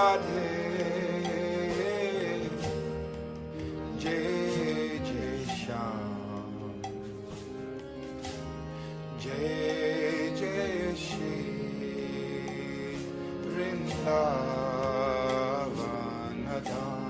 Radhe, Jai Jai Shyam, Jai Jai Shri Vrindavan Dham.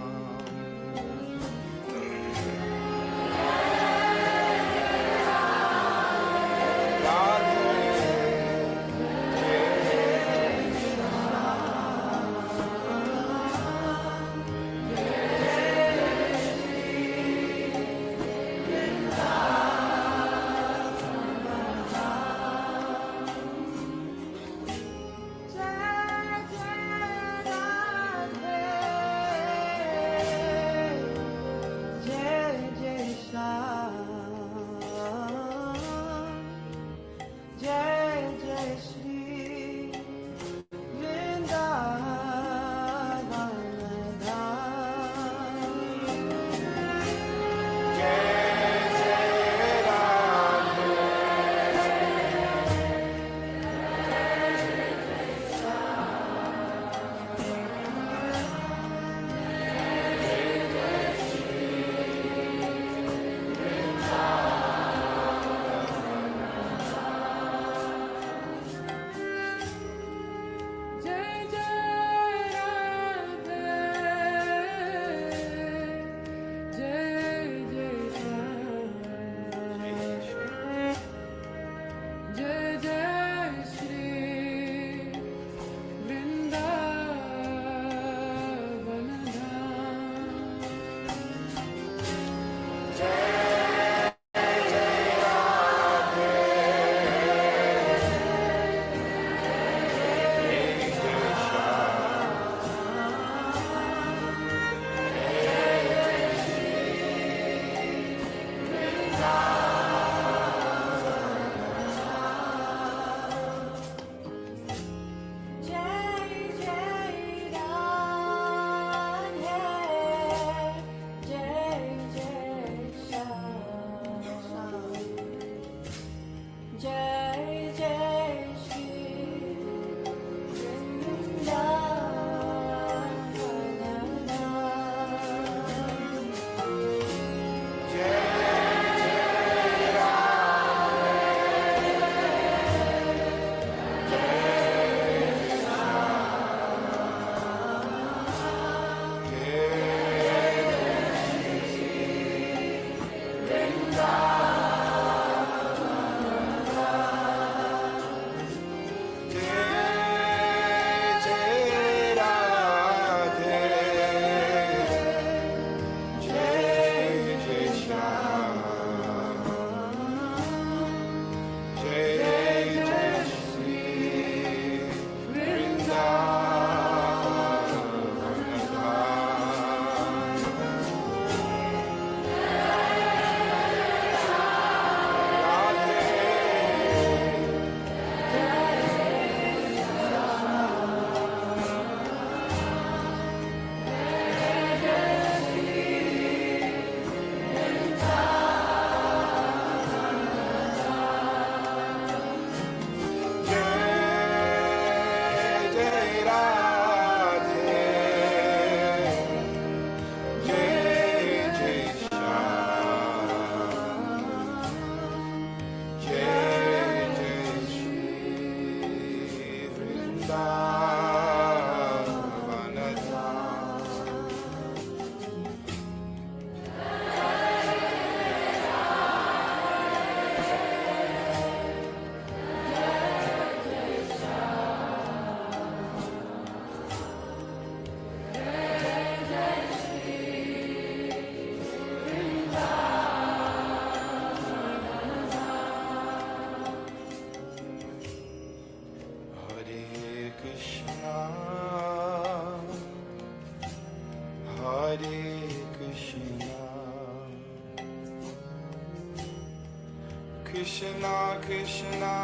Krishna Krishna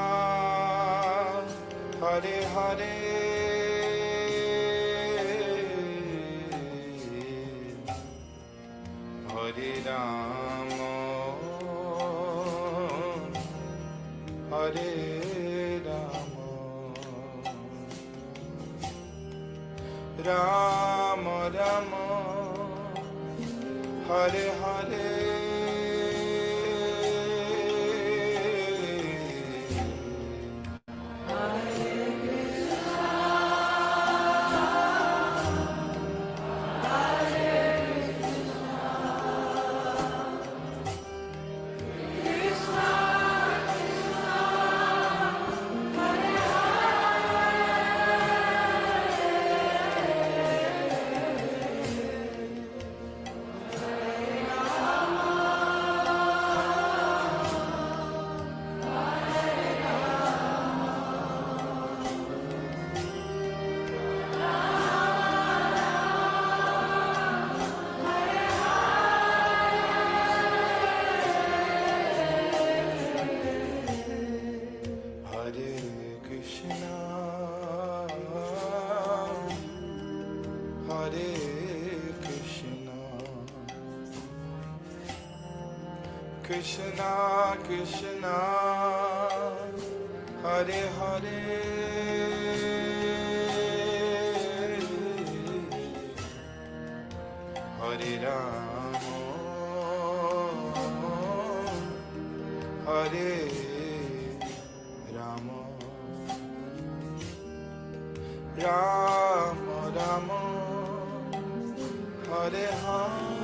Hare Hare Hare Rama Hare Rama Rama Rama, Hare Hare, Krishna Krishna, Hare Hare, Hare Rama, Hare Rama, Rama Rama, Hare Hare.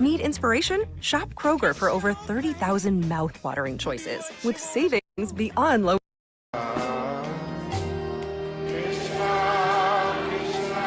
Need inspiration? Shop Kroger for over 30,000 mouth-watering choices with savings beyond low. Krishna Krishna,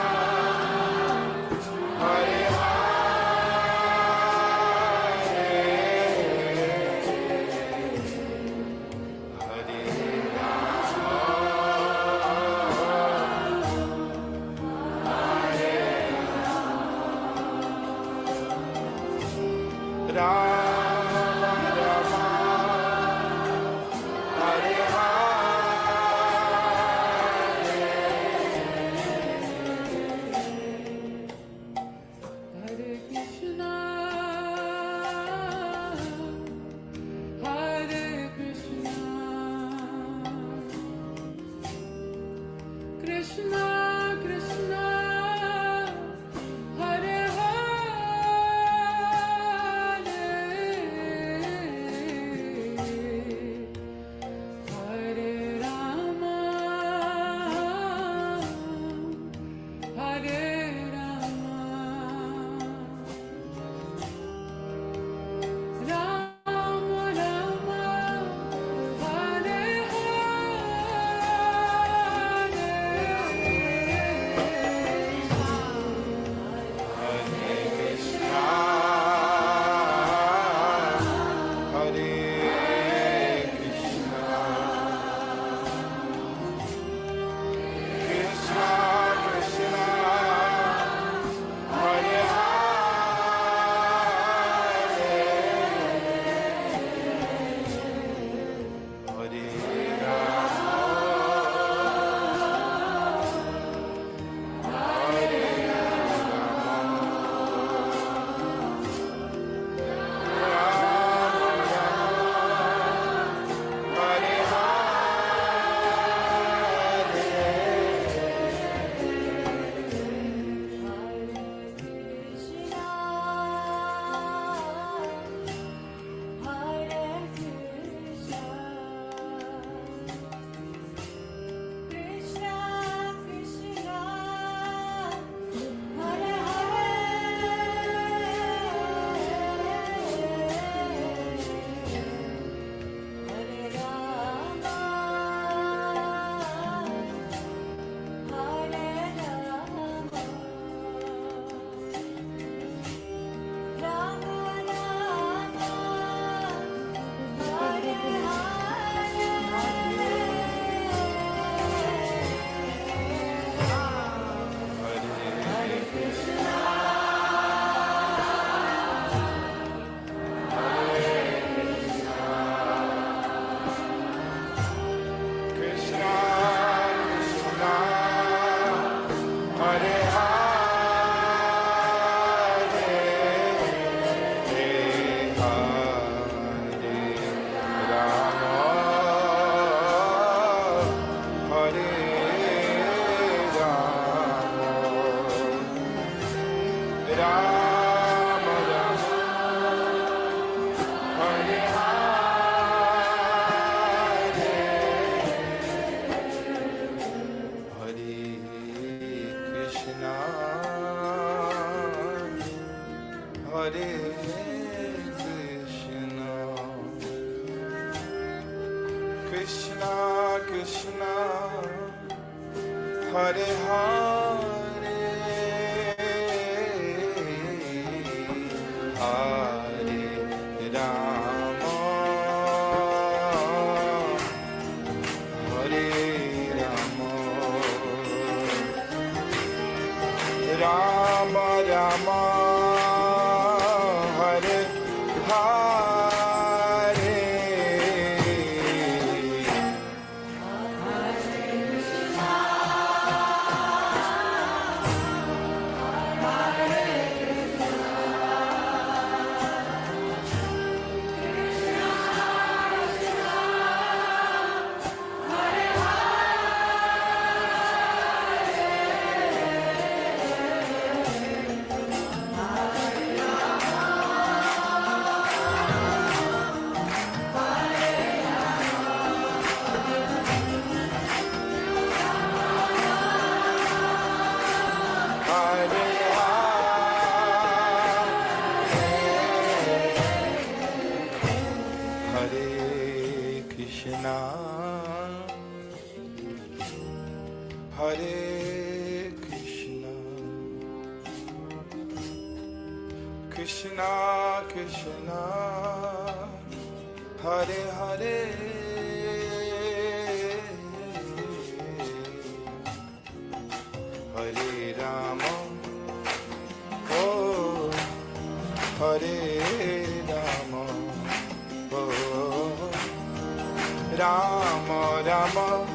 Rama Rama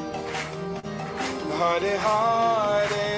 Hare Hare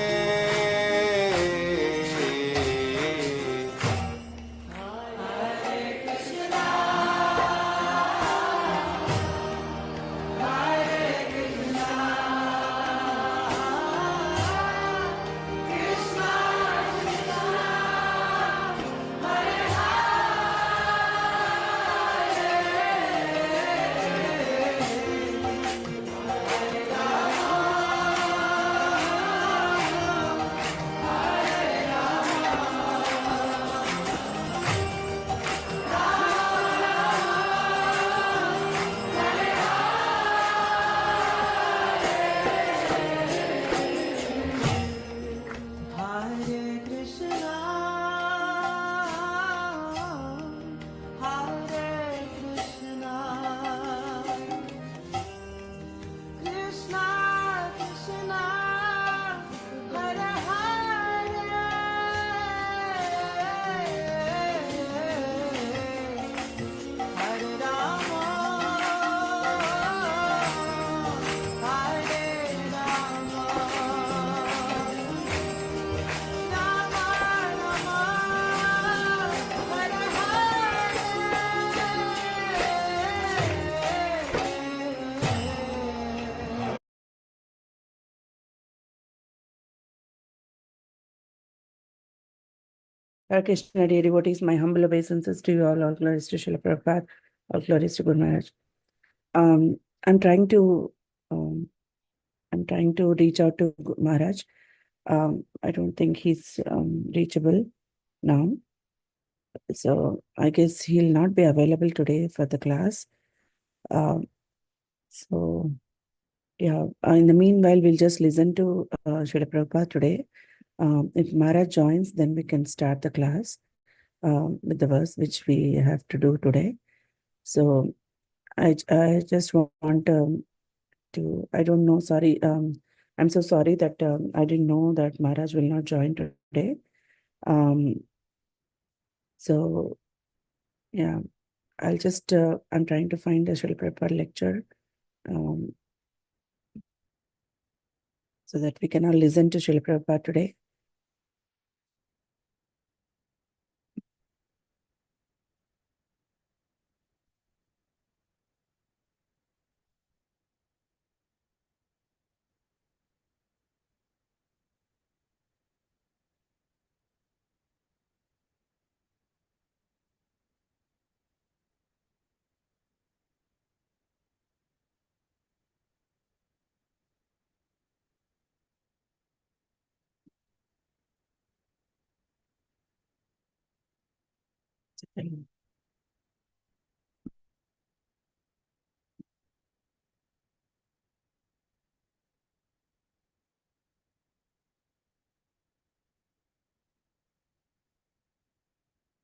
Hare Krishna, dear devotees, my humble obeisances to you all glories to Srila Prabhupada, all glories to Guru Maharaj. I'm trying to reach out to Guru Maharaj. I don't think he's reachable now. So I guess he'll not be available today for the class. So yeah, in the meanwhile, we'll just listen to Srila Prabhupada today. If Maharaj joins, then we can start the class with the verse which we have to do today. So I just want to, I don't know, sorry. I'm so sorry that I didn't know that Maharaj will not join today. So yeah, I'll just, I'm trying to find a Srila Prabhupada lecture so that we can all listen to Srila Prabhupada today.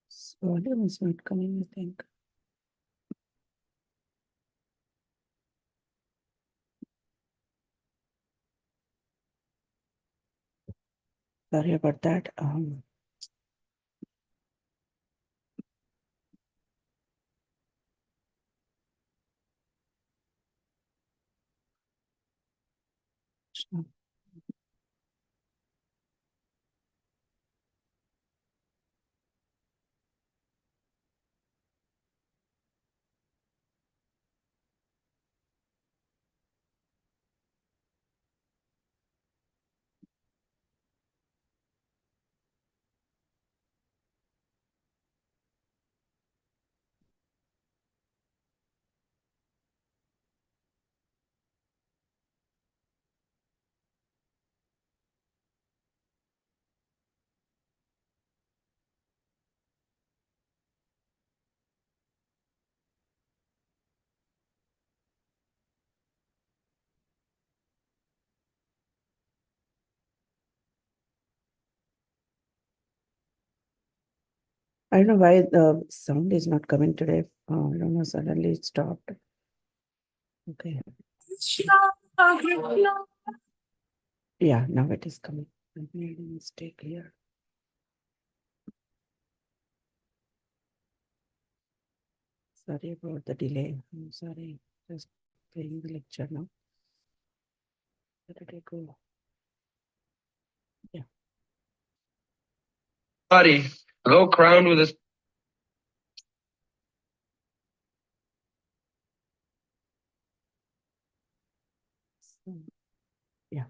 So volume is not coming, I think. Sorry about that. I don't know why the sound is not coming today. I don't know, suddenly it stopped. Okay. Yeah, now it is coming. I made a mistake here. Sorry about the delay. I'm sorry. Just playing the lecture now. Where did I go? Yeah. Body, though crowned with a Yeah.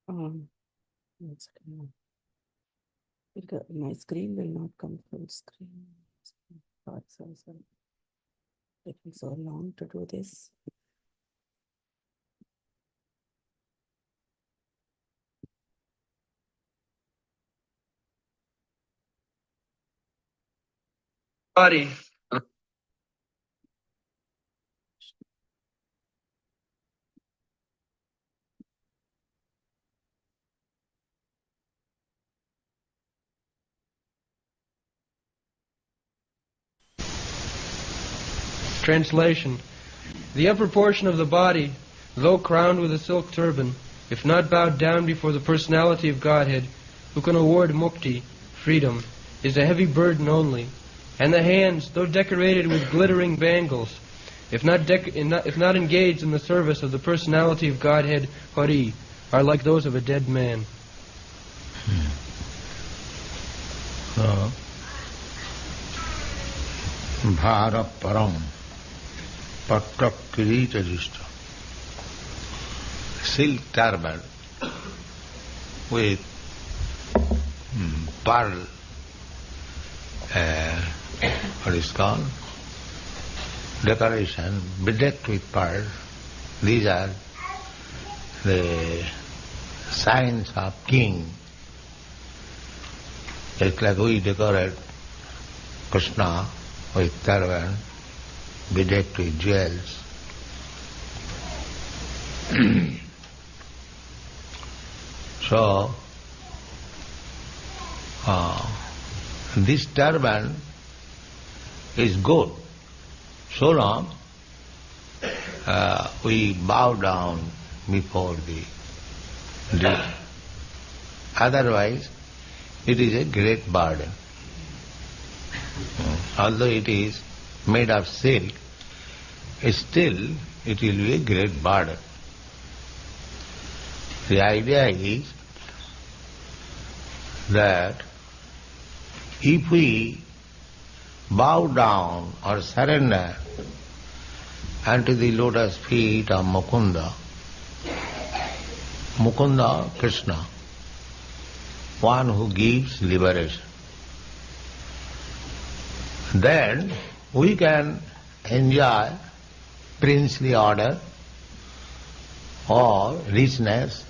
One second. My screen will not come full screen. Thoughts also. Taking so long to do this. body. Translation. The upper portion of the body, though crowned with a silk turban, if not bowed down before the personality of Godhead, who can award mukti, freedom, is a heavy burden only. And the hands, though decorated with glittering bangles, if not engaged in the service of the personality of Godhead, Hari, are like those of a dead man. Bhara Param Patra Kirita Jishta, silk turban with pearl, what is called, decoration, bedecked with pearl. These are the signs of king. It's like we decorate Krishna with turban, bedecked with jewels. So, this turban is good so long we bow down before the otherwise it is a great burden. Although it is made of silk, still it will be a great burden. The idea is that if we bow down or surrender unto the lotus feet of Mukunda, Krishna, one who gives liberation, then we can enjoy princely order or richness.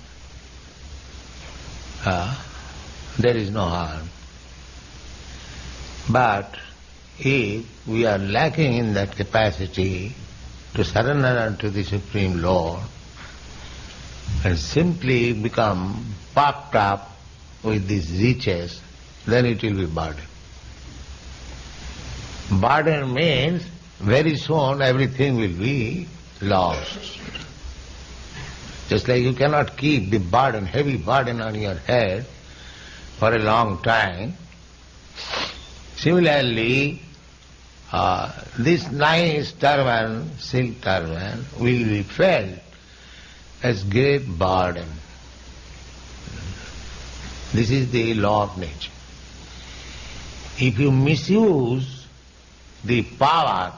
There is no harm. But if we are lacking in that capacity to surrender unto the Supreme Lord and simply become puffed up with these riches, then it will be burden. Burden means very soon everything will be lost. Just like you cannot keep the burden, heavy burden on your head for a long time. Similarly, this nice turban, silk turban, will be felt as great burden. This is the law of nature. If you misuse the power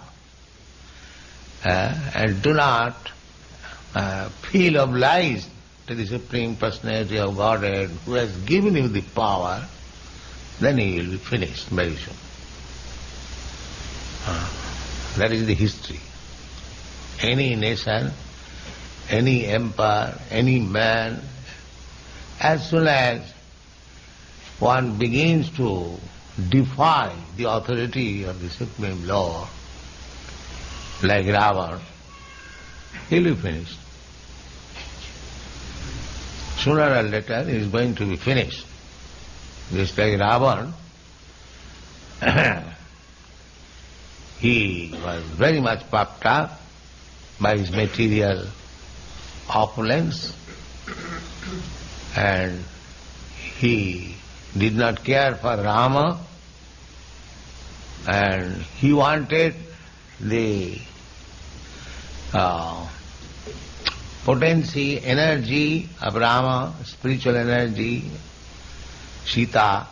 and do not feel obliged to the Supreme Personality of Godhead who has given you the power, then you will be finished very soon. That is the history. Any nation, any empire, any man, as soon as one begins to defy the authority of the Supreme Lord, like Ravana, he will be finished. Sooner or later he is going to be finished. Just like Ravana, he was very much puffed up by his material opulence, and he did not care for Rama, And he wanted the potency, energy of Rama, spiritual energy, Sita.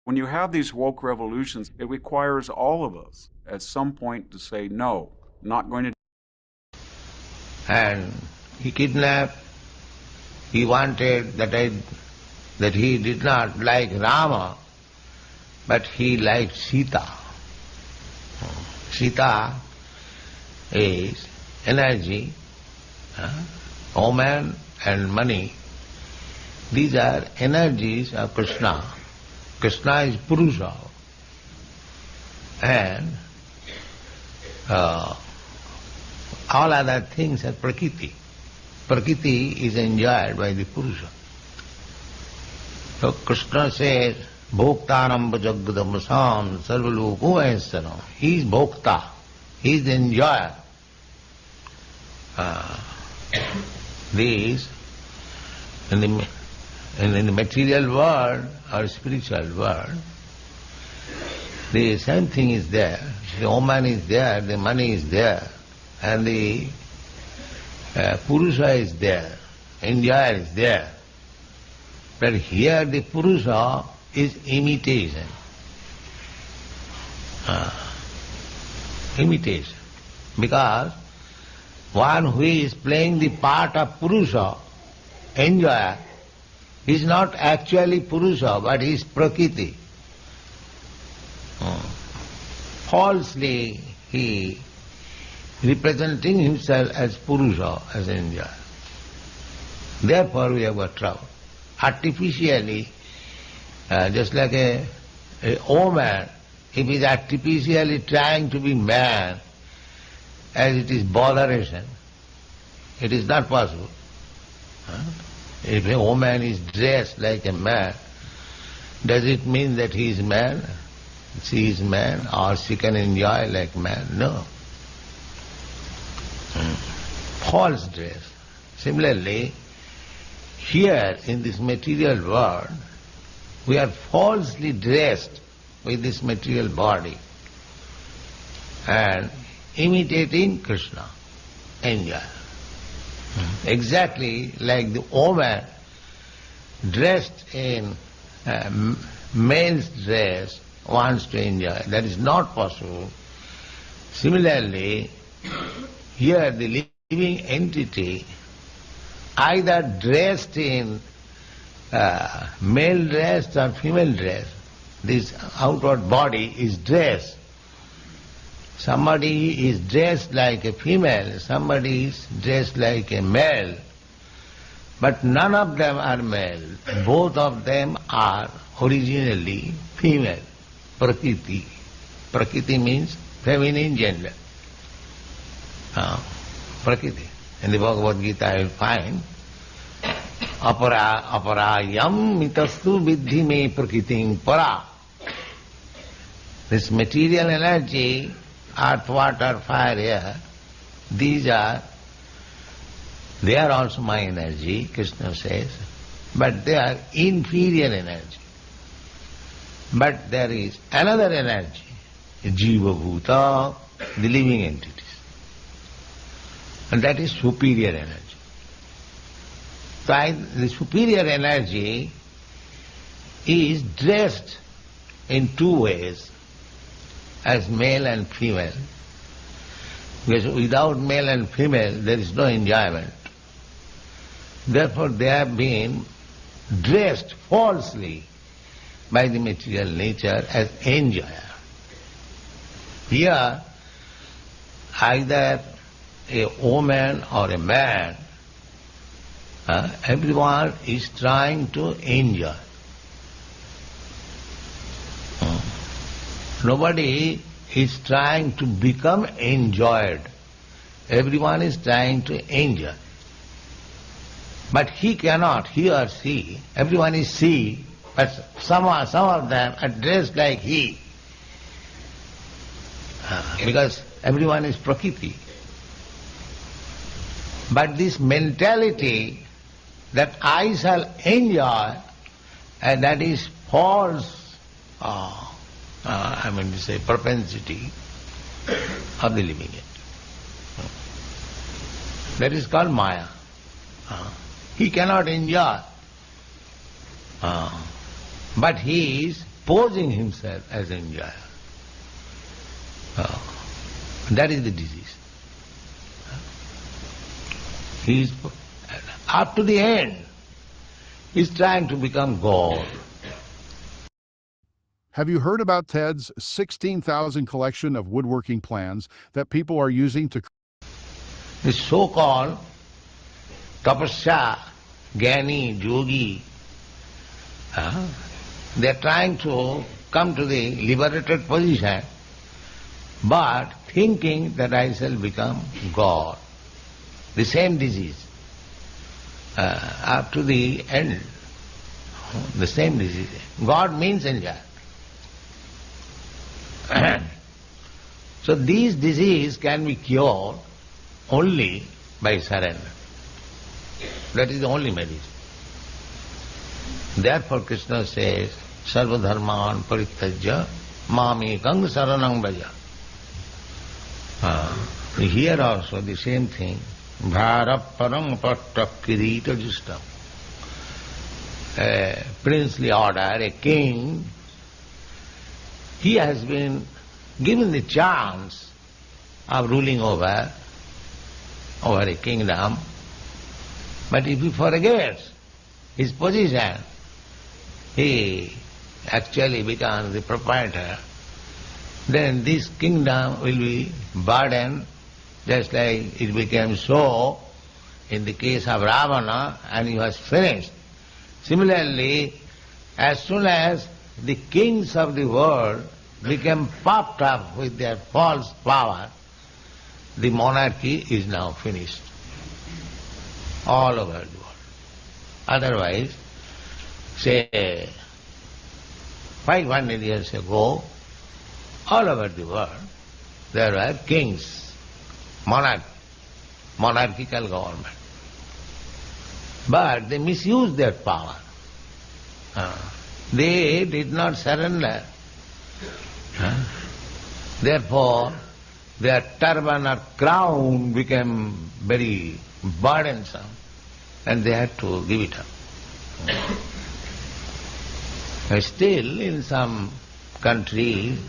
When you have these woke revolutions, it requires all of us at some point to say, no, not going to. And he kidnapped, he wanted that he did not like Rama, but he liked Sita. Sita is energy, woman and money. These are energies of Krishna. Krishna is Purusha. And all other things are Prakriti. Prakriti is enjoyed by the Purusha. So Krishna says, Bhoktanam Bhajagadamasam Sarvaloku Vahesaram. He is Bhokta. He is the enjoyer. These, in the material world or spiritual world, the same thing is there. The woman is there, the money is there, and the Purusha is there, enjoyer is there. But here the Purusha is imitation. Imitation. Because one who is playing the part of Purusha, enjoyer, is not actually Purusha, but is Prakriti. Falsely he representing himself as Purusha, as enjoyer. Therefore we have got trouble. Artificially, just like a woman, if he is artificially trying to be man, as it is botheration, it is not possible. If a woman is dressed like a man, does it mean that he is man? She is man, or she can enjoy like man? No. False dress. Similarly, here in this material world, we are falsely dressed with this material body and imitating Krishna, enjoy. Exactly like the woman dressed in male's dress wants to enjoy. That is not possible. Similarly, here the living entity either dressed in male dress or female dress. This outward body is dressed. Somebody is dressed like a female, somebody is dressed like a male. But none of them are male. Both of them are originally female. Prakriti. Prakriti means feminine gender. Prakriti. In the Bhagavad Gita you will find aparayam mitastu vidhi me prakritim para. This material energy, earth, water, fire, air, they are also my energy, Krishna says, but they are inferior energy. But there is another energy, Jiva Bhuta, the living entities. And that is superior energy. So the superior energy is dressed in two ways, as male and female. Because without male and female there is no enjoyment. Therefore they have been dressed falsely by the material nature as enjoyer. Here either a woman or a man, everyone is trying to enjoy. Nobody is trying to become enjoyed. Everyone is trying to enjoy. But he cannot, he or she, everyone is she, but some of them are dressed like he. Because everyone is Prakriti. But this mentality that I shall enjoy, and that is false propensity of the living entity. That is called Maya. He cannot enjoy. But he is posing himself as an enjoyer. That is the disease. He is, up to the end, he is trying to become God. Have you heard about Ted's 16,000 collection of woodworking plans that people are using to... The so-called tapasya, jnani, yogi, they are trying to come to the liberated position, but thinking that I shall become God. The same disease. Up to the end, the same disease. God means enjoy. So these diseases can be cured only by surrender. That is the only medicine. Therefore Krishna says, Sarva dharman parityajya mamekang saranang bhaja. Here also the same thing. Bharaparang pattak kirita justam. A princely order, a king, he has been given the chance of ruling over a kingdom, but if he forgets his position, he actually becomes the proprietor, then this kingdom will be burdened, just like it became so in the case of Ravana, and he was finished. Similarly, as soon as the kings of the world became puffed up with their false power, the monarchy is now finished all over the world. Otherwise, say 500 years ago, all over the world, there were kings, monarchical government. But they misused their power. They did not surrender. Therefore, their turban or crown became very burdensome, and they had to give it up. Still, in some countries,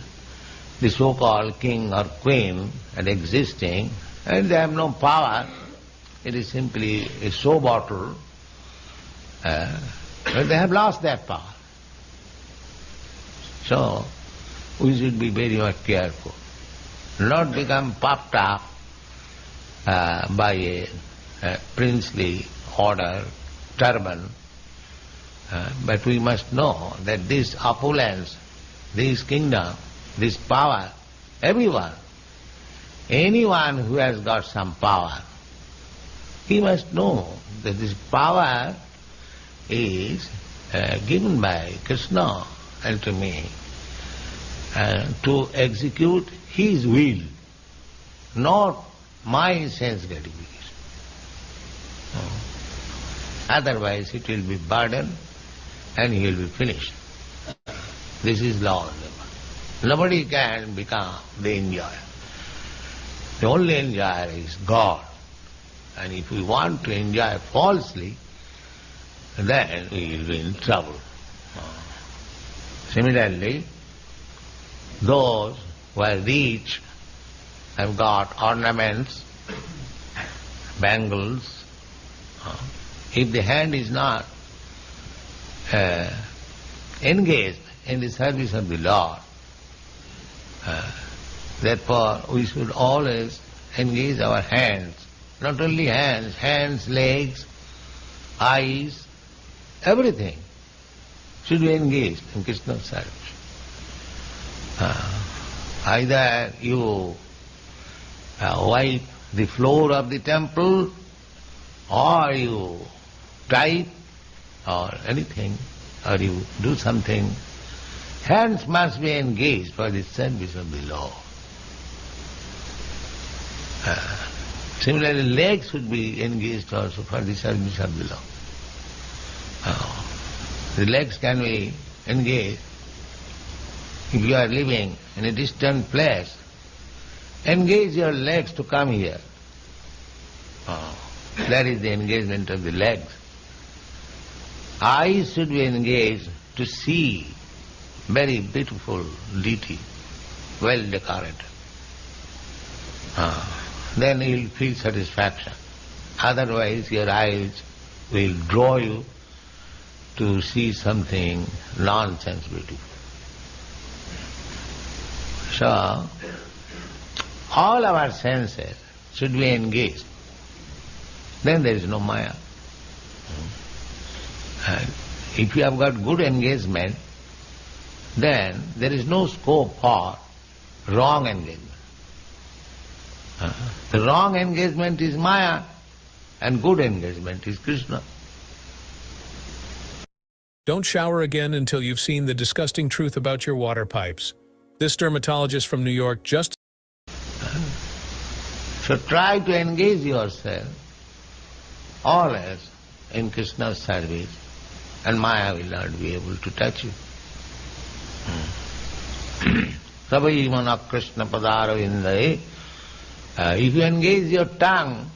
the so-called king or queen are existing, and they have no power. It is simply a show bottle. But they have lost their power. So, we should be very much careful. Not become puffed up by a princely order, turban, but we must know that this opulence, this kingdom, this power, everyone, anyone who has got some power, he must know that this power is given by Krishna and to me to execute his will, not my sense gratification. Otherwise it will be burden and he will be finished. This is law of life. Nobody can become the enjoyer. The only enjoyer is God. And if we want to enjoy falsely, then we will be in trouble. Similarly, those who are rich have got ornaments, bangles. If the hand is not engaged in the service of the Lord, therefore we should always engage our hands, not only hands, legs, eyes, everything should be engaged in Krishna's service. Either you wipe the floor of the temple, or you type, or anything, or you do something. Hands must be engaged for the service of the Lord. Similarly, legs should be engaged also for the service of the Lord. The legs can be engaged If you are living in a distant place, engage your legs to come here. That is the engagement of the legs. Eyes should be engaged to see very beautiful deity, well decorated. Then you will feel satisfaction. Otherwise your eyes will draw you to see something nonsense beautiful. So, all our senses should be engaged. Then there is no Maya. And if you have got good engagement, then there is no scope for wrong engagement. The wrong engagement is Maya and good engagement is Krishna. Don't shower again until you've seen the disgusting truth about your water pipes. This dermatologist from New York just... So try to engage yourself always in Krishna's service, and Maya will not be able to touch you. Savai mana Krishna padaro indai. If you engage your tongue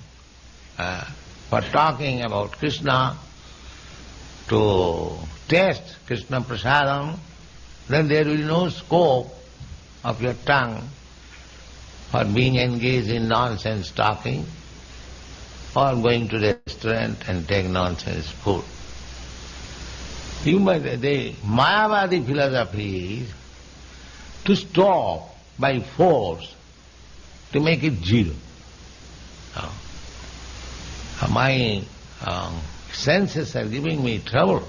for talking about Krishna, to taste Krishna prasadam, then there will be no scope of your tongue for being engaged in nonsense talking or going to the restaurant and take nonsense food. The Mayavadi philosophy is to stop by force, to make it zero. My senses are giving me trouble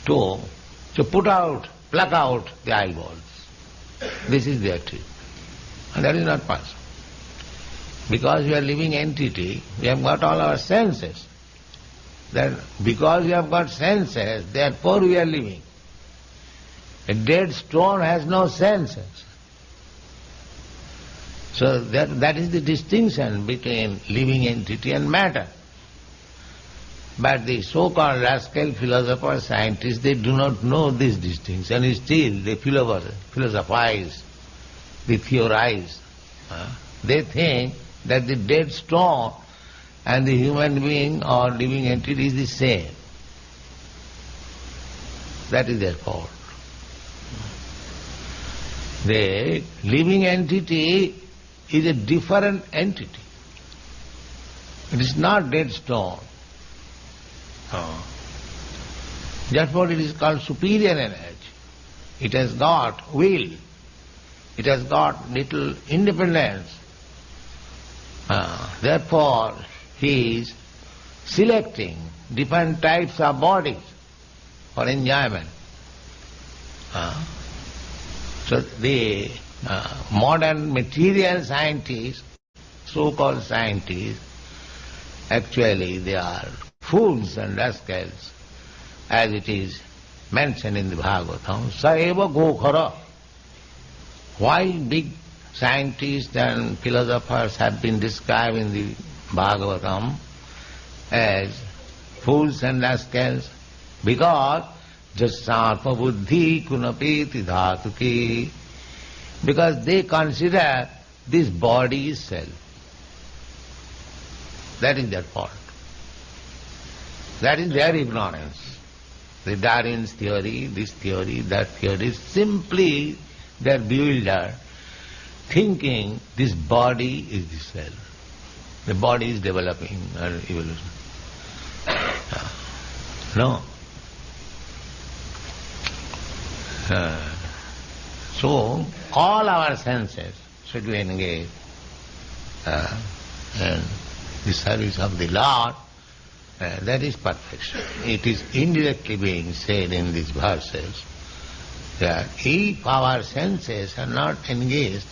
to pluck out the eyeballs. This is their trick. And that is not possible. Because we are living entity, we have got all our senses. Then because we have got senses, therefore we are living. A dead stone has no senses. So that is the distinction between living entity and matter. But the so-called rascal philosophers, scientists, they do not know this distinction, and still they philosophize, they theorize. They think that the dead stone and the human being or living entity is the same. That is their fault. The living entity is a different entity. It is not dead stone. Therefore it is called superior energy. It has got will. It has got little independence. Therefore he is selecting different types of bodies for enjoyment. So the modern material scientists, so-called scientists, actually they are fools and rascals, as it is mentioned in the Bhagavatam. Saeva gokhara. Why big scientists and philosophers have been described in the Bhagavatam as fools and rascals? Because jasatma buddhi kunapeti dhatuki. Because they consider this body is self. That is their fault. That is their ignorance. The Darwin's theory, this theory, that theory, is simply their bewildered, thinking this body is the self. The body is developing or evolution. No. So, all our senses should be engaged in the service of the Lord. That is perfection. It is indirectly being said in these verses that if our senses are not engaged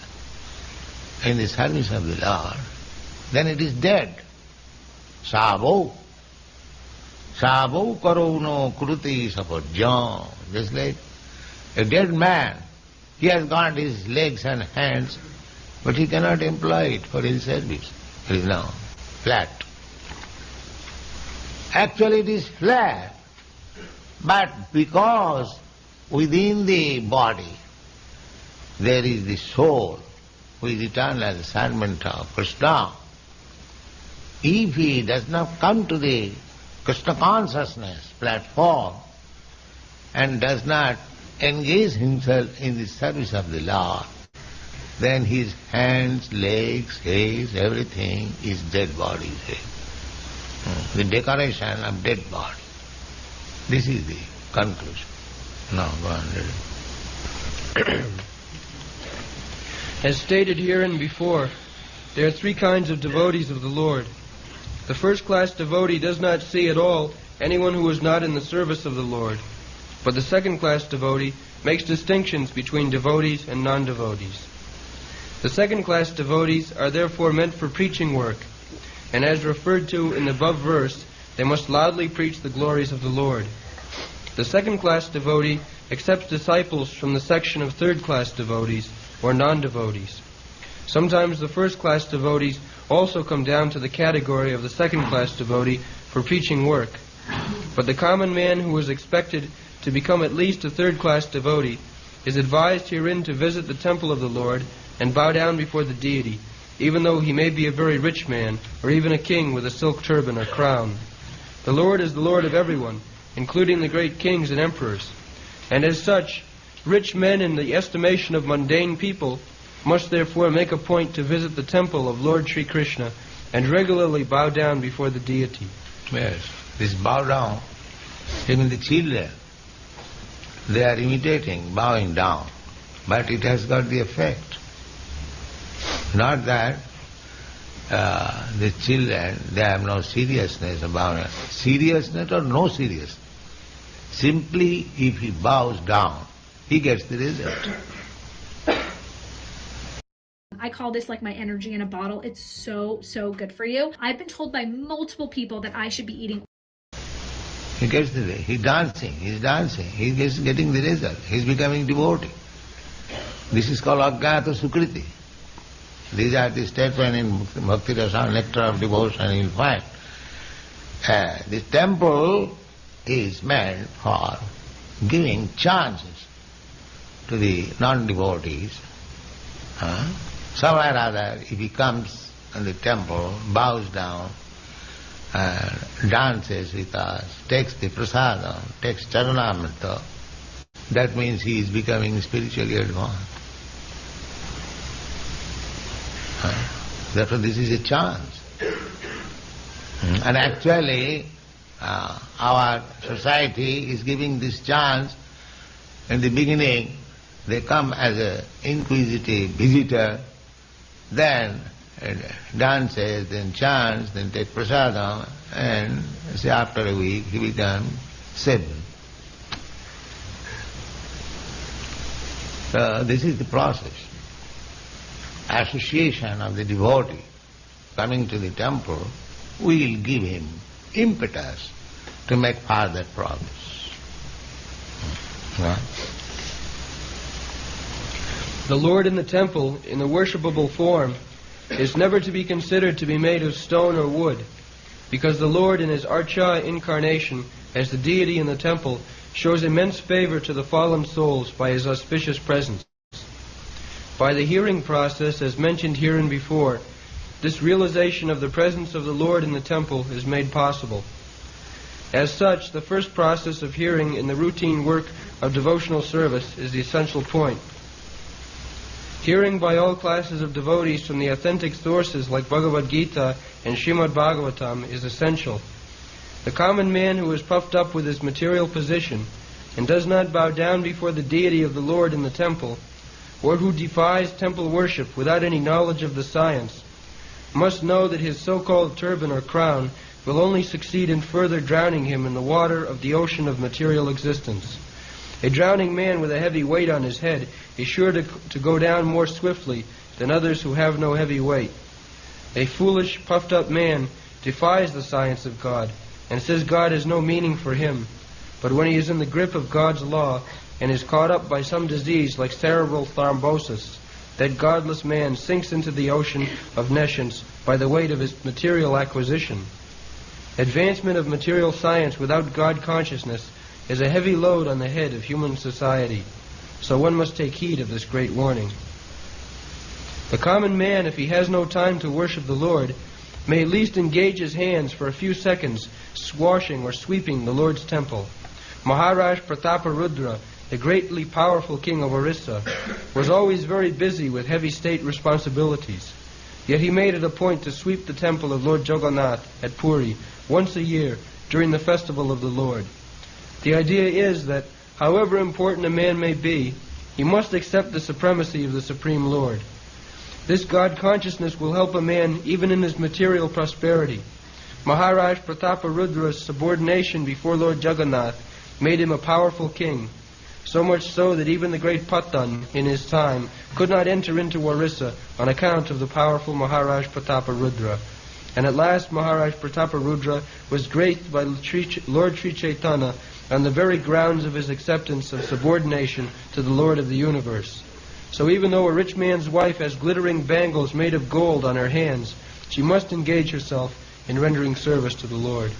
in the service of the Lord, then it is dead. Savo karo no kruti sapajya. Just like a dead man, he has got his legs and hands, but he cannot employ it for his service. It is now flat. Actually it is flat, but because within the body there is the soul who is eternal as a servant of Krishna. If he does not come to the Krishna consciousness platform and does not engage himself in the service of the Lord, then his hands, legs, head, everything is dead body. The decoration of dead body. This is the conclusion. Now go on. As stated herein before, there are three kinds of devotees of the Lord. The first-class devotee does not see at all anyone who is not in the service of the Lord, but the second-class devotee makes distinctions between devotees and non-devotees. The second-class devotees are therefore meant for preaching work, and as referred to in the above verse, they must loudly preach the glories of the Lord. The second-class devotee accepts disciples from the section of third-class devotees, or non-devotees. Sometimes the first-class devotees also come down to the category of the second-class devotee for preaching work. But the common man who is expected to become at least a third-class devotee is advised herein to visit the temple of the Lord and bow down before the deity, even though he may be a very rich man, or even a king with a silk turban or crown. The Lord is the Lord of everyone, including the great kings and emperors. And as such, rich men in the estimation of mundane people must therefore make a point to visit the temple of Lord Sri Krishna and regularly bow down before the deity. Yes, this bow down, even the children, they are imitating bowing down, but it has got the effect. Not that the children, they have no seriousness about it. Seriousness or no seriousness. Simply if he bows down, he gets the result. I call this like my energy in a bottle. It's so good for you. I've been told by multiple people that I should be eating. He gets the result. He's dancing. He's getting the result. He's becoming devotee. This is called Ajnata Sukriti. These are the statements in Bhakti Rasa, Nectar of Devotion. In fact, the temple is meant for giving chances to the non-devotees. Somewhere or other, if he comes in the temple, bows down, dances with us, takes the prasadam, takes charanamrita, that means he is becoming spiritually advanced. Therefore this is a chance. And actually our society is giving this chance. In the beginning they come as an inquisitive visitor, then dances, then chants, then take prasadam, and say after a week he becomes seven. This is the process. Association of the devotee coming to the temple will give him impetus to make further progress. The Lord in the temple, in the worshipable form, is never to be considered to be made of stone or wood, because the Lord in his Archa incarnation as the deity in the temple shows immense favor to the fallen souls by his auspicious presence. By the hearing process, as mentioned herein before, this realization of the presence of the Lord in the temple is made possible. As such, the first process of hearing in the routine work of devotional service is the essential point. Hearing by all classes of devotees from the authentic sources like Bhagavad Gita and Srimad Bhagavatam is essential. The common man who is puffed up with his material position and does not bow down before the deity of the Lord in the temple, or who defies temple worship without any knowledge of the science, must know that his so-called turban or crown will only succeed in further drowning him in the water of the ocean of material existence. A drowning man with a heavy weight on his head is sure to go down more swiftly than others who have no heavy weight. A foolish, puffed-up man defies the science of God and says God has no meaning for him. But when he is in the grip of God's law and is caught up by some disease like cerebral thrombosis, that godless man sinks into the ocean of nescience by the weight of his material acquisition. Advancement of material science without God consciousness is a heavy load on the head of human society. So one must take heed of this great warning. The common man, if he has no time to worship the Lord, may at least engage his hands for a few seconds washing or sweeping the Lord's temple. Maharaj Prataparudra, the greatly powerful king of Orissa, was always very busy with heavy state responsibilities. Yet he made it a point to sweep the temple of Lord Jagannath at Puri once a year during the festival of the Lord. The idea is that, however important a man may be, he must accept the supremacy of the Supreme Lord. This God consciousness will help a man even in his material prosperity. Maharaj Prataparudra's subordination before Lord Jagannath made him a powerful king, so much so that even the great Patan in his time could not enter into Orissa on account of the powerful Maharaj Prataparudra. And at last Maharaj Prataparudra was graced by Lord Sri Chaitanya on the very grounds of his acceptance of subordination to the Lord of the universe. So even though a rich man's wife has glittering bangles made of gold on her hands, she must engage herself in rendering service to the Lord.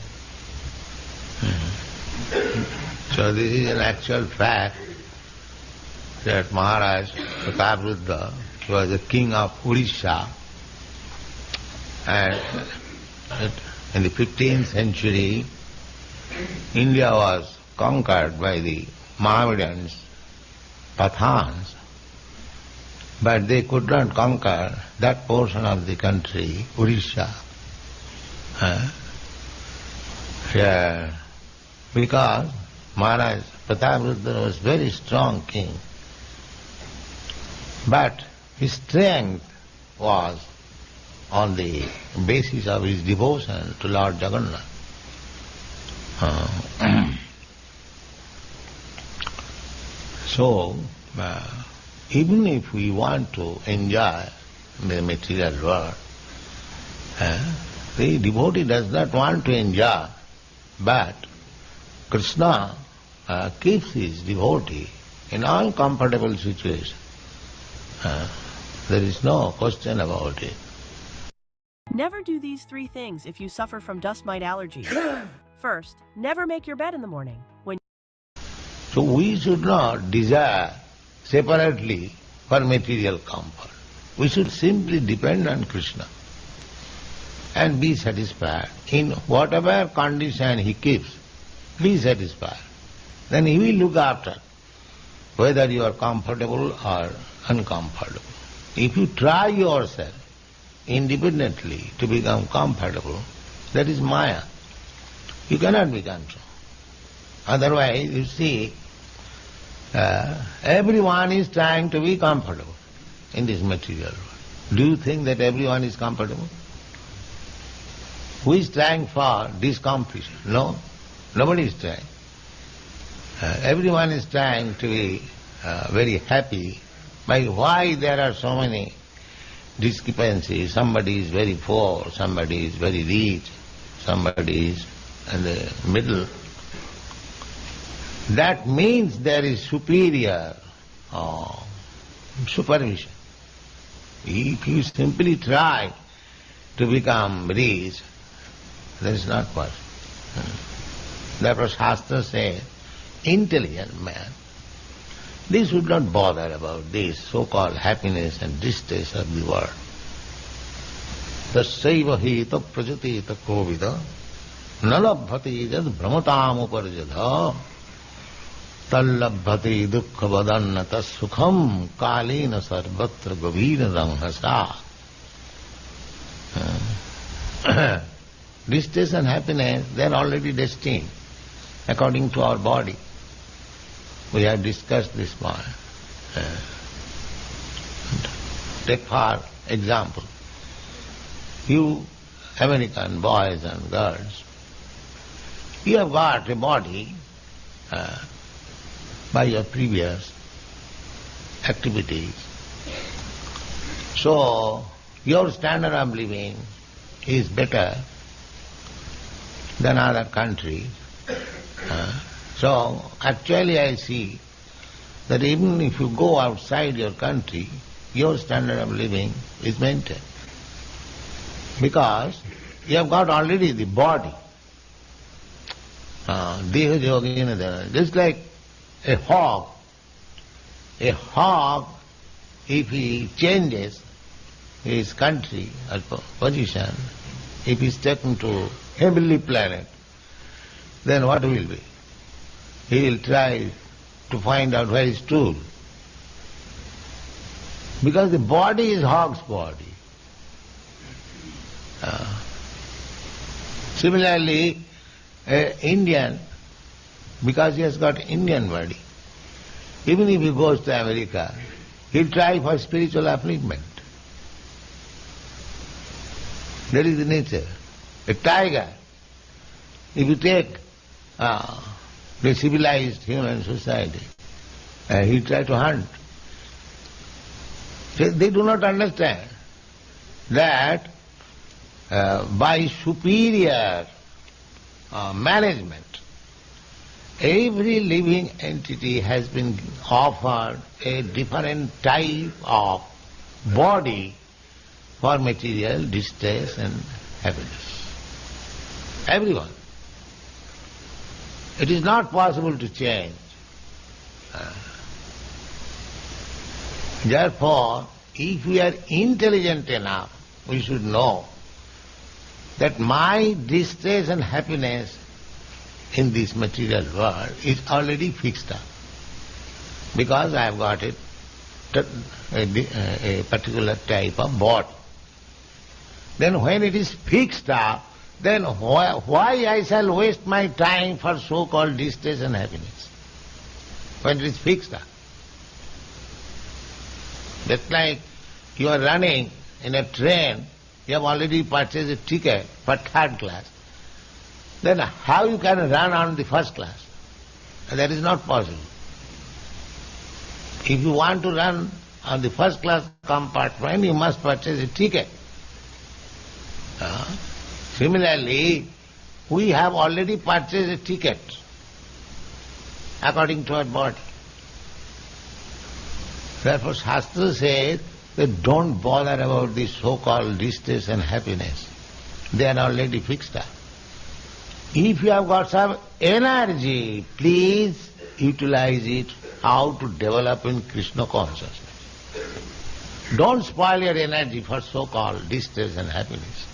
So this is an actual fact that Maharaj Prataparudra was the king of Odisha, and in the 15th century India was conquered by the Mohammedans, Pathans, but they could not conquer that portion of the country, Odisha, because Maharaj Prataparudra was very strong king. But his strength was on the basis of his devotion to Lord Jagannath. So, even if we want to enjoy the material world, the devotee does not want to enjoy, but Krishna keeps his devotee in all comfortable situations. There is no question about it. Never do these 3 things if you suffer from dust mite allergies. First, never make your bed in the morning. So we should not desire separately for material comfort. We should simply depend on Krishna and be satisfied. In whatever condition he keeps, be satisfied. Then he will look after whether you are comfortable or uncomfortable. If you try yourself independently to become comfortable, that is Maya. You cannot become so. Otherwise, you see, everyone is trying to be comfortable in this material world. Do you think that everyone is comfortable? Who is trying for discomfort? No, nobody is trying. Everyone is trying to be very happy. By why there are so many discrepancies? Somebody is very poor, somebody is very rich, somebody is in the middle. That means there is superior supervision. If you simply try to become rich, that is not possible. Therefore Shastra says, intelligent man, they should not bother about this so-called happiness and distress of the world. Tassaiva hita prajateta kovida nalabhati jad brahmatam uparjadha tallabhati dukkha vadannata sukham kalena sarvatra gavira ranghasa. Distress and happiness, they are already destined according to our body. We have discussed this point. Take for example, you American boys and girls, you have got a body by your previous activities. So, your standard of living is better than other countries. So, actually I see that even if you go outside your country, your standard of living is maintained. Because you have got already the body. Deha yogina, just like a hog A hog, if he changes his country or position, if he is taken to heavenly planet, then what will be? He will try to find out where his tool. Because the body is hog's body. Similarly, an Indian, because he has got Indian body, even if he goes to America, he'll try for spiritual upliftment. That is the nature. A tiger, if you take the civilized human society, he'll try to hunt. They do not understand that by superior management, every living entity has been offered a different type of body for material distress and happiness. Everyone. It is not possible to change. Therefore, if we are intelligent enough, we should know that my distress and happiness in this material world is already fixed up. Because I have got it, a particular type of body. Then when it is fixed up, then why I shall waste my time for so-called distress and happiness? When it is fixed up. Just like you are running in a train, you have already purchased a ticket for third class. Then how you can run on the first class? That is not possible. If you want to run on the first class compartment, you must purchase a ticket. Similarly, we have already purchased a ticket according to our body. Therefore, Shastra says that don't bother about this so-called distress and happiness. They are already fixed up. If you have got some energy, please utilize it how to develop in Krishna consciousness. Don't spoil your energy for so-called distress and happiness.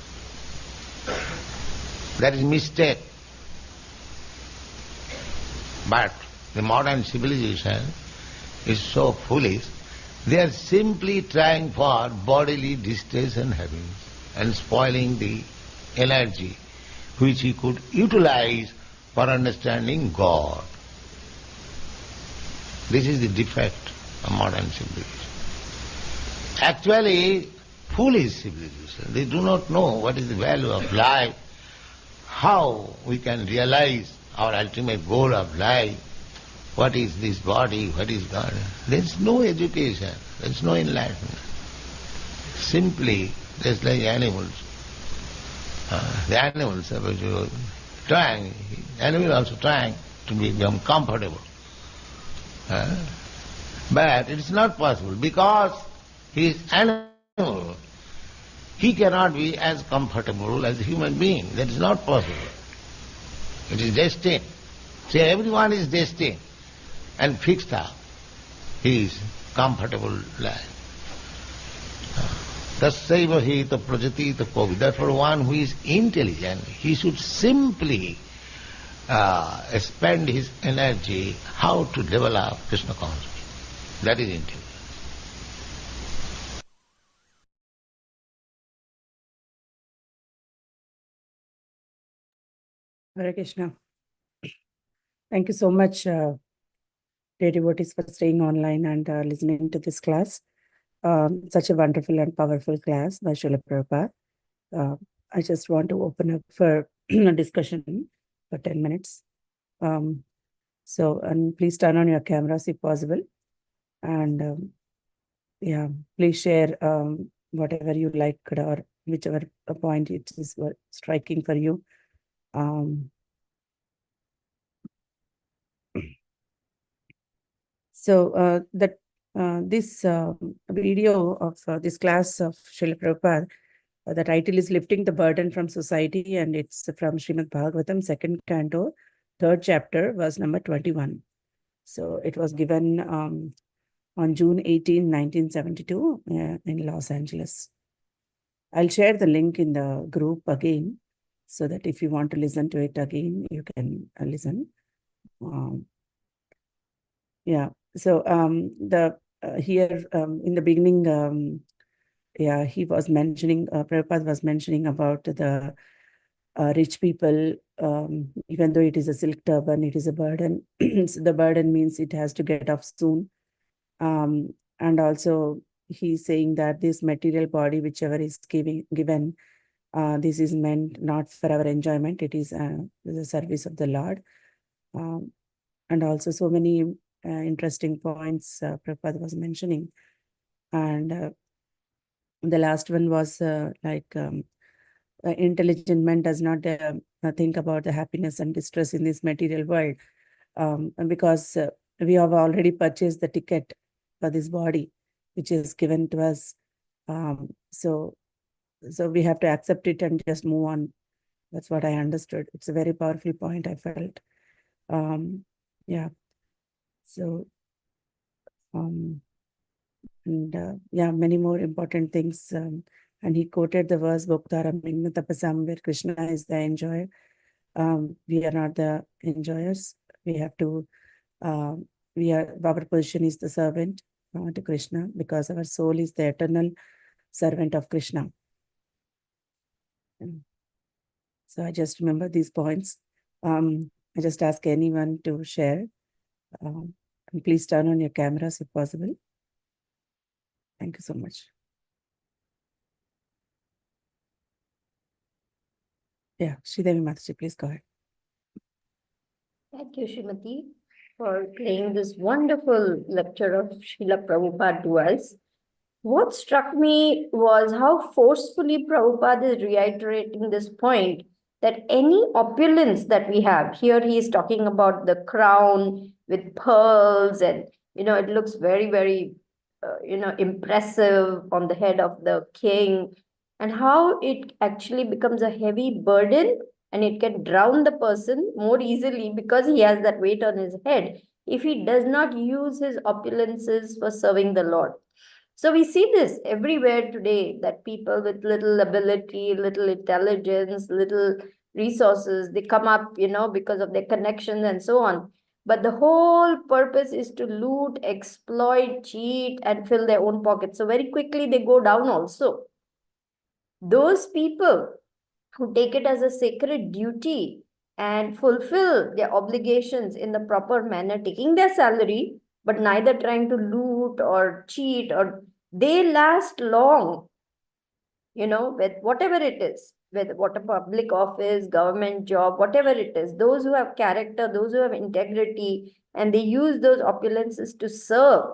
That is mistake. But the modern civilization is so foolish. They are simply trying for bodily distress and happiness and spoiling the energy which he could utilize for understanding God. This is the defect of modern civilization. Actually, foolish civilization. They do not know what is the value of life, how we can realize our ultimate goal of life, what is this body, what is God. There is no education, there is no enlightenment. Simply, just like animals. The animals are trying, animals also trying to become comfortable. But it is not possible because he is animal. He cannot be as comfortable as a human being. That is not possible. It is destined. See, everyone is destined and fixed up his comfortable life. Tassaiva hita prajati tapovi. Therefore, one who is intelligent, he should simply spend his energy how to develop Krishna consciousness. That is intelligence. Hare Krishna. Thank you so much, dear devotees, for staying online and listening to this class. Such a wonderful and powerful class by Srila Prabhupada. I just want to open up for a discussion for 10 minutes. And please turn on your cameras if possible. And please share whatever you like or whichever point it is striking for you. This video of this class of Srila Prabhupada, the title is Lifting the Burden from Society, and it's from Srimad Bhagavatam, 2nd canto, 3rd chapter, verse number 21. So it was given on June 18, 1972 in Los Angeles. I'll share the link in the group again, so that if you want to listen to it again, you can listen. Yeah, so here in the beginning, yeah, he was mentioning, Prabhupada was mentioning about the rich people, even though it is a silk turban, it is a burden. So the burden means it has to get off soon. And also he's saying that this material body, whichever is given, this is meant not for our enjoyment, it is the service of the Lord. And also so many interesting points Prabhupada was mentioning. And the last one was intelligent man does not think about the happiness and distress in this material world, because we have already purchased the ticket for this body, which is given to us. So we have to accept it and just move on. That's what I understood. It's a very powerful point, I felt. Yeah. So, and yeah, many more important things. And he quoted the verse, Bhoktaram Migna Tapasam, where Krishna is the enjoyer. We are not the enjoyers. We have to, our position is the servant to Krishna, because our soul is the eternal servant of Krishna. So I just remember these points. I just ask anyone to share. And please turn on your cameras if possible. Thank you so much. Yeah, Sridevi Mataji, please go ahead. Thank you, Srimati, for playing this wonderful lecture of Srila Prabhupada to us. What struck me was how forcefully Prabhupada is reiterating this point, that any opulence that we have, here he is talking about the crown with pearls, and, it looks very, very, impressive on the head of the king, and how it actually becomes a heavy burden, and it can drown the person more easily because he has that weight on his head if he does not use his opulences for serving the Lord. So we see this everywhere today, that people with little ability, little intelligence, little resources, they come up, because of their connections and so on. But the whole purpose is to loot, exploit, cheat, and fill their own pockets. So very quickly they go down also. Those people who take it as a sacred duty and fulfill their obligations in the proper manner, taking their salary, but neither trying to loot or cheat, or they last long, with whatever it is, with what a public office, government job, whatever it is. Those who have character, those who have integrity, and they use those opulences to serve,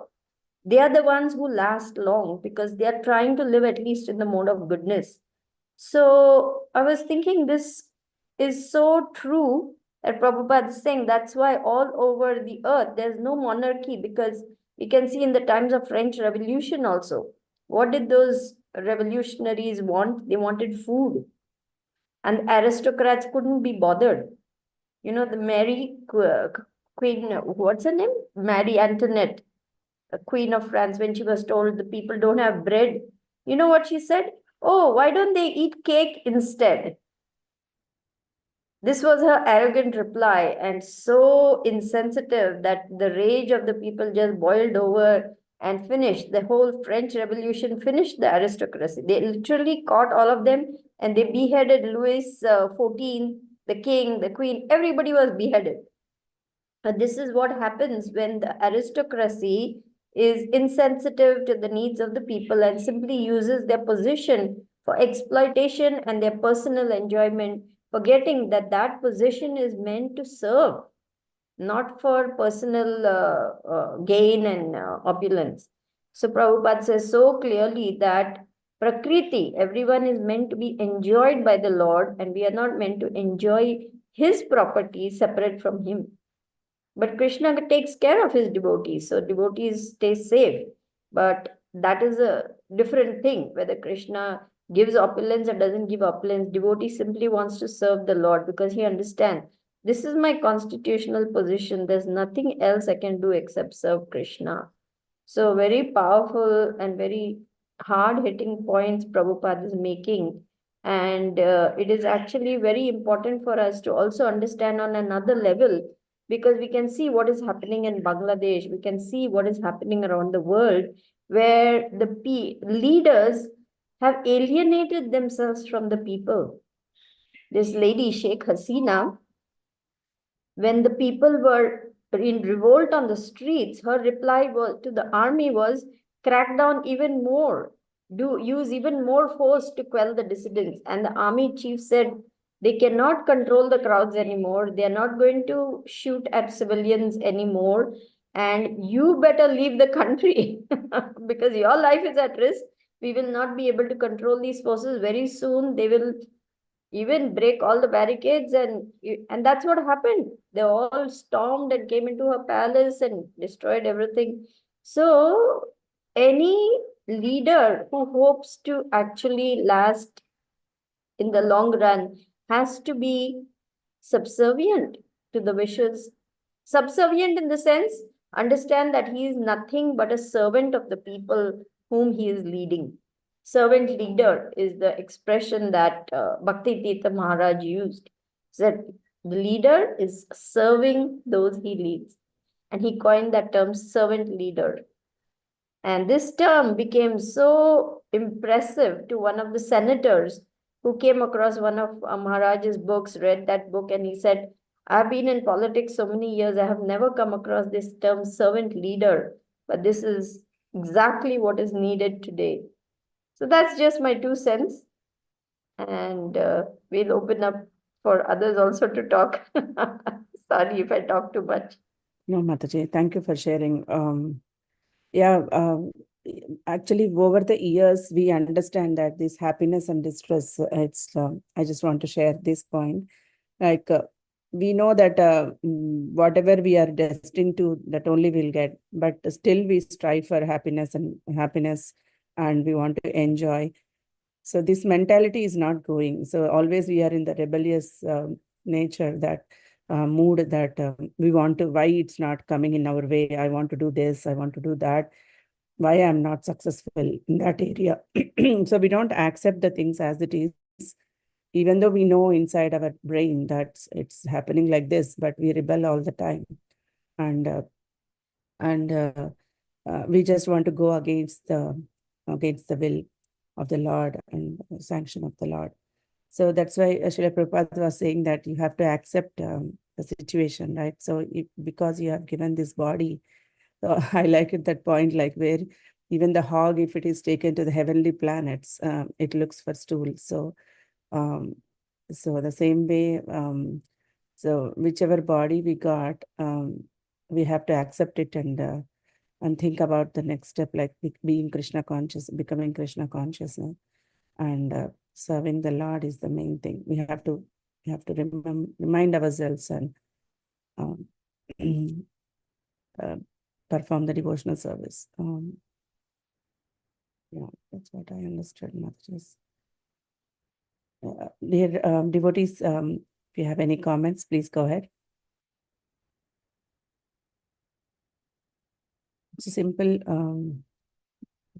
they are the ones who last long, because they are trying to live at least in the mode of goodness. So I was thinking, this is so true, that Prabhupada is saying that's why all over the earth there's no monarchy, because we can see in the times of French Revolution also, what did those revolutionaries want? They wanted food, and aristocrats couldn't be bothered. The Mary Queen, what's her name? Marie Antoinette, Queen of France, when she was told the people don't have bread, you know what she said? Oh, why don't they eat cake instead? This was her arrogant reply, and so insensitive that the rage of the people just boiled over and finished. The whole French Revolution finished the aristocracy. They literally caught all of them, and they beheaded Louis XIV, the king, the queen, everybody was beheaded. But this is what happens when the aristocracy is insensitive to the needs of the people and simply uses their position for exploitation and their personal enjoyment, forgetting that that position is meant to serve, not for personal gain and opulence. So Prabhupada says so clearly that Prakriti, everyone is meant to be enjoyed by the Lord, and we are not meant to enjoy his property separate from him. But Krishna takes care of his devotees, so devotees stay safe. But that is a different thing, whether Krishna gives opulence or doesn't give opulence. Devotee simply wants to serve the Lord because he understands, this is my constitutional position. There's nothing else I can do except serve Krishna. So very powerful and very hard-hitting points Prabhupada is making. And it is actually very important for us to also understand on another level, because we can see what is happening in Bangladesh, we can see what is happening around the world, where the leaders have alienated themselves from the people. This lady, Sheikh Hasina, when the people were in revolt on the streets, her reply to the army was, crack down even more, use even more force to quell the dissidents. And the army chief said, they cannot control the crowds anymore. They are not going to shoot at civilians anymore. And you better leave the country because your life is at risk. We will not be able to control these forces very soon. They will even break all the barricades, and that's what happened. They all stormed and came into her palace and destroyed everything. So any leader who hopes to actually last in the long run has to be subservient to the wishes. Subservient in the sense, understand that he is nothing but a servant of the people whom he is leading. Servant leader is the expression that Bhakti Tirtha Maharaj used. That the leader is serving those he leads. And he coined that term servant leader. And this term became so impressive to one of the senators who came across one of Maharaj's books, read that book, and he said, I've been in politics so many years, I have never come across this term servant leader, but this is exactly what is needed today. So that's just my 2 cents. And we'll open up for others also to talk. Sorry if I talk too much. No, Mataji, thank you for sharing. Actually, over the years, we understand that this happiness and distress, I just want to share this point. Like, we know that whatever we are destined to, that only we'll get, but still we strive for happiness, and we want to enjoy. So this mentality is not going. So always we are in the rebellious nature, that mood that we want to, why it's not coming in our way. I want to do this, I want to do that. Why I'm not successful in that area. So we don't accept the things as it is, even though we know inside our brain that it's happening like this, but we rebel all the time. And we just want to go against the will of the Lord and sanction of the Lord. So that's why Srila Prabhupada was saying that you have to accept the situation, right? So because you have given this body, so I like it, that point, like where even the hog, if it is taken to the heavenly planets, it looks for stool. So the same way, so whichever body we got, we have to accept it and think about the next step, like being Krishna conscious, becoming Krishna conscious, and serving the Lord is the main thing. We have to remind ourselves and perform the devotional service. Yeah, that's what I understood, Mataji. Dear devotees, if you have any comments, please go ahead. It's a simple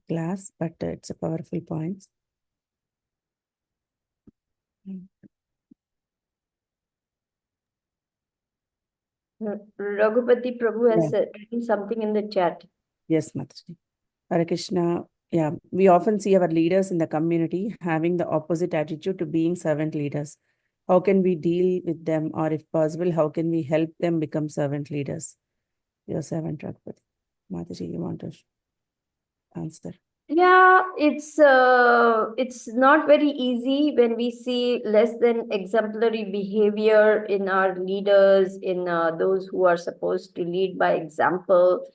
class, but it's a powerful point. Raghupati Prabhu has written something in the chat. Yes, Mataji. Hare Krishna. Yeah, we often see our leaders in the community having the opposite attitude to being servant leaders. How can we deal with them, or if possible, how can we help them become servant leaders? Your servant, Raghupati. Mataji, you want to answer? Yeah, it's not very easy when we see less than exemplary behavior in our leaders, in those who are supposed to lead by example,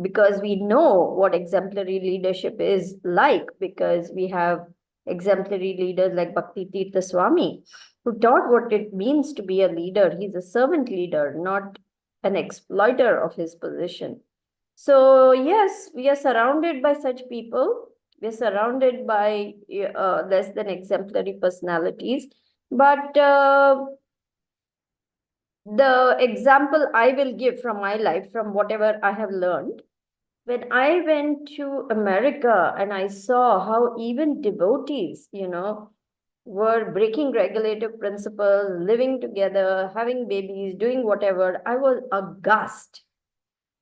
because we know what exemplary leadership is like, because we have exemplary leaders like Bhakti Tirtha Swami, who taught what it means to be a leader. He's a servant leader, not an exploiter of his position. So yes, we are surrounded by such people. We are surrounded by less than exemplary personalities. But the example I will give from my life, from whatever I have learned, when I went to America and I saw how even devotees, were breaking regulative principles, living together, having babies, doing whatever, I was aghast.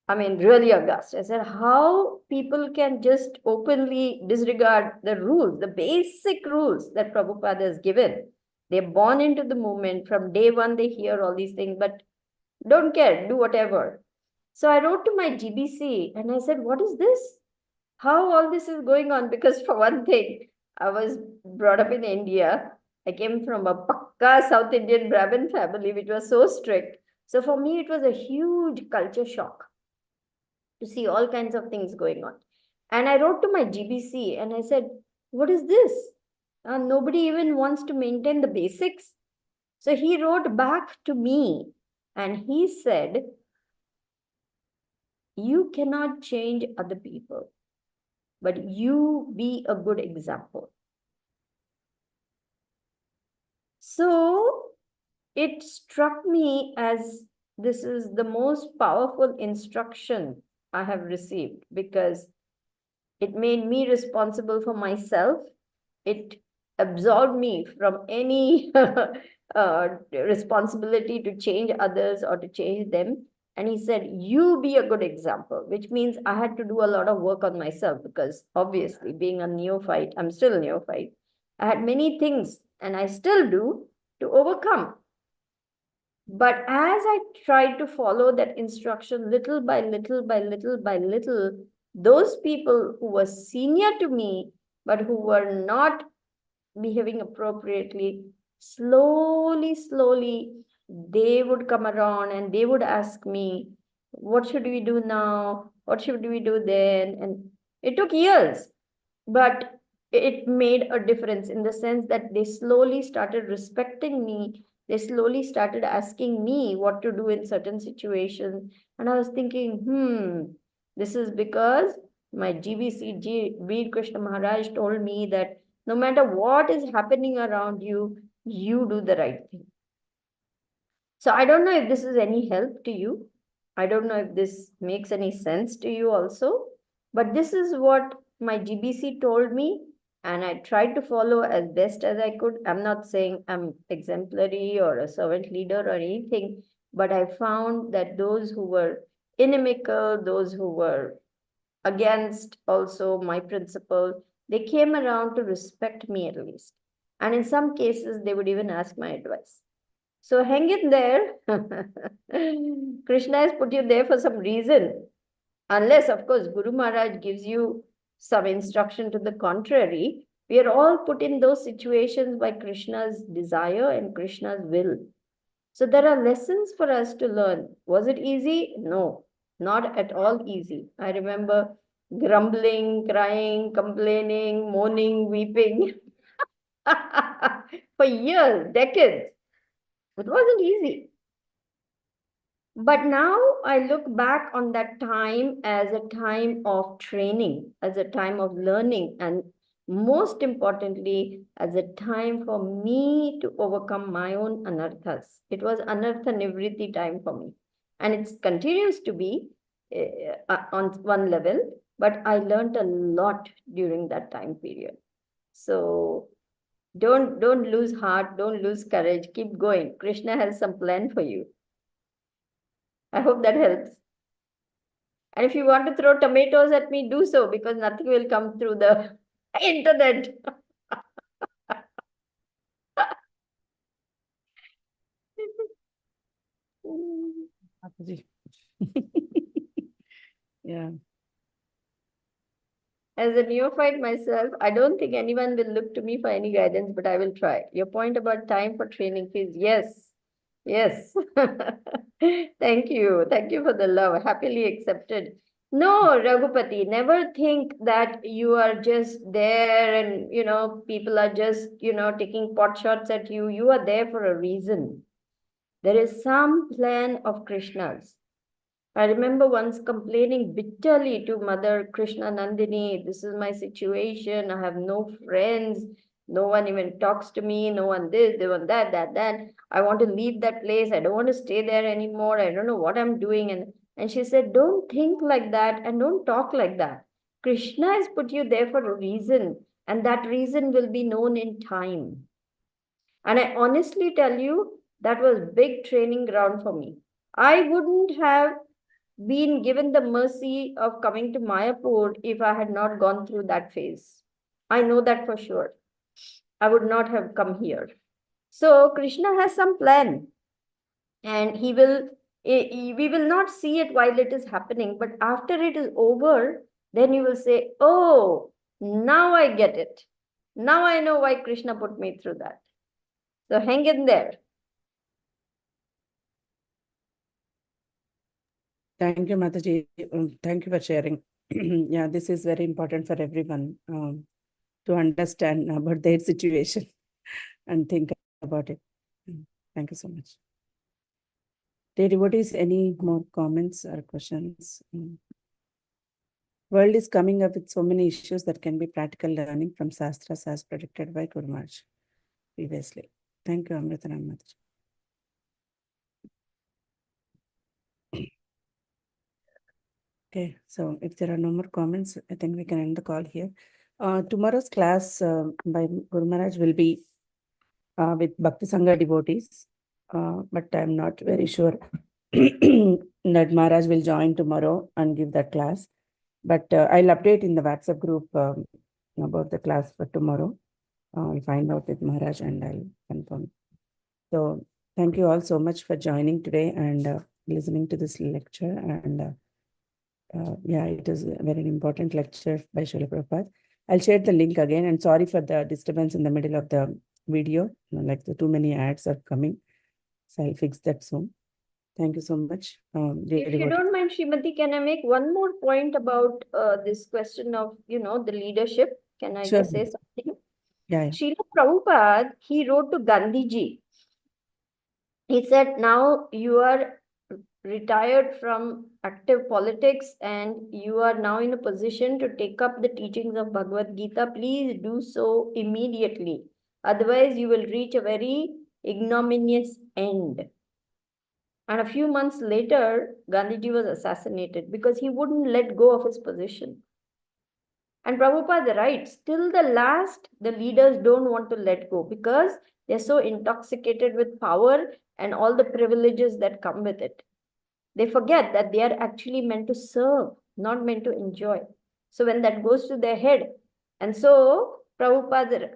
I mean, really aghast. I said, how people can just openly disregard the rules, the basic rules that Prabhupada has given. They're born into the movement. From day one, they hear all these things, but don't care, do whatever. So I wrote to my GBC and I said, what is this? How all this is going on? Because for one thing, I was brought up in India. I came from a Pakka South Indian Brahmin family, which was so strict. So for me, it was a huge culture shock to see all kinds of things going on. And I wrote to my GBC and I said, what is this? Nobody even wants to maintain the basics. So he wrote back to me and he said, you cannot change other people, but you be a good example. So it struck me as this is the most powerful instruction I have received, because it made me responsible for myself. It absolved me from any responsibility to change others or to change them. And he said, you be a good example, which means I had to do a lot of work on myself, because obviously being a neophyte, I'm still a neophyte. I had many things, and I still do, to overcome. But as I tried to follow that instruction little by little by little by little, those people who were senior to me, but who were not behaving appropriately, slowly, they would come around and they would ask me, what should we do now? What should we do then? And it took years, but it made a difference in the sense that they slowly started respecting me. They slowly started asking me what to do in certain situations. And I was thinking, this is because my GBC, Veer Krishna Maharaj, told me that no matter what is happening around you, you do the right thing. So I don't know if this is any help to you. I don't know if this makes any sense to you also. But this is what my GBC told me, and I tried to follow as best as I could. I'm not saying I'm exemplary or a servant leader or anything, but I found that those who were inimical, those who were against also my principle, they came around to respect me at least. And in some cases, they would even ask my advice. So hang in there. Krishna has put you there for some reason. Unless, of course, Guru Maharaj gives you some instruction to the contrary. We are all put in those situations by Krishna's desire and Krishna's will. So there are lessons for us to learn. Was it easy? No, not at all easy. I remember grumbling, crying, complaining, moaning, weeping for years, decades. It wasn't easy. But now I look back on that time as a time of training, as a time of learning, and most importantly, as a time for me to overcome my own anarthas. It was anartha nivritti time for me. And it continues to be on one level, but I learned a lot during that time period. So don't lose heart, don't lose courage, keep going. Krishna has some plan for you. I hope that helps. And if you want to throw tomatoes at me, do so, because nothing will come through the internet. Yeah. As a neophyte myself, I don't think anyone will look to me for any guidance, but I will try. Your point about time for training is yes. Yes. Thank you. Thank you for the love. Happily accepted. No, Raghupati, never think that you are just there and, people are just, taking pot shots at you. You are there for a reason. There is some plan of Krishna's. I remember once complaining bitterly to Mother Krishna Nandini, this is my situation, I have no friends, no one even talks to me, no one this, no one that. I want to leave that place, I don't want to stay there anymore, I don't know what I'm doing. And And she said, don't think like that and don't talk like that. Krishna has put you there for a reason, and that reason will be known in time. And I honestly tell you, that was big training ground for me. I wouldn't have been given the mercy of coming to Mayapur if I had not gone through that phase. I know that for sure. I would not have come here. So Krishna has some plan, and we will not see it while it is happening, but after it is over, then you will say, oh, now I get it. Now I know why Krishna put me through that. So hang in there. Thank you, Mataji. Thank you for sharing. Yeah, this is very important for everyone to understand about their situation and think about it. Thank you so much. Dear devotees, any more comments or questions? World is coming up with so many issues that can be practical learning from Shastras as predicted by Guru Maharaj previously. Thank you, Amritanam Mataji. Okay, so if there are no more comments, I think we can end the call here. Tomorrow's class by Guru Maharaj will be with Bhakti Sangha devotees, but I'm not very sure that Maharaj will join tomorrow and give that class. But I'll update in the WhatsApp group about the class for tomorrow. I'll find out with Maharaj and I'll confirm. So thank you all so much for joining today and listening to this lecture. And yeah, it is a very important lecture by Srila Prabhupada. I'll share the link again, and sorry for the disturbance in the middle of the video, like the too many ads are coming. So I'll fix that soon. Thank you so much. If you don't mind, Srimati, can I make one more point about this question of, the leadership? Can I just say something? Yeah. Srila Prabhupada, he wrote to Gandhiji. He said, now you are retired from active politics and you are now in a position to take up the teachings of Bhagavad Gita. Please do so immediately. Otherwise, you will reach a very ignominious end. And a few months later, Gandhiji was assassinated because he wouldn't let go of his position. And Prabhupada writes, till the last, the leaders don't want to let go because they're so intoxicated with power and all the privileges that come with it. They forget that they are actually meant to serve, not meant to enjoy. So when that goes to their head, and so Prabhupada,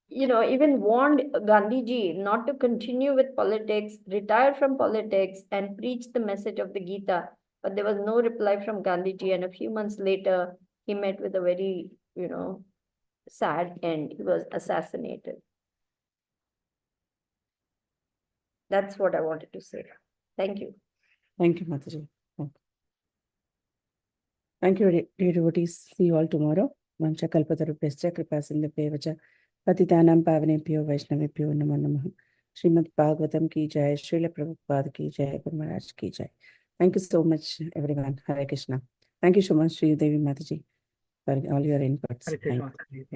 even warned Gandhiji not to continue with politics, retire from politics and preach the message of the Gita. But there was no reply from Gandhiji, and a few months later, he met with a very, sad end. He was assassinated. That's what I wanted to say. Thank you. Thank you, Mataji. Thank you, dear devotees. See you all tomorrow. Vancha kalpatarubhyascha kripasindhubhyevacha patitanam pavanebhyo vaishnavebhyo namo namaha. Srimad Bhagavatam ki jai, Srila Prabhupada ki jai, Guru Maharaj ki jai. Thank you so much, everyone. Hare Krishna. Thank you so much, Sri Devi Mataji, for all your inputs.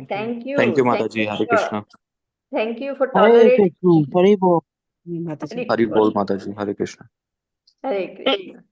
Thank you. Thank you, Mataji. Hare Krishna. Thank you for tolerating. Hare Bol. Hari Bol, Mataji. Hare Krishna. Hare Krishna.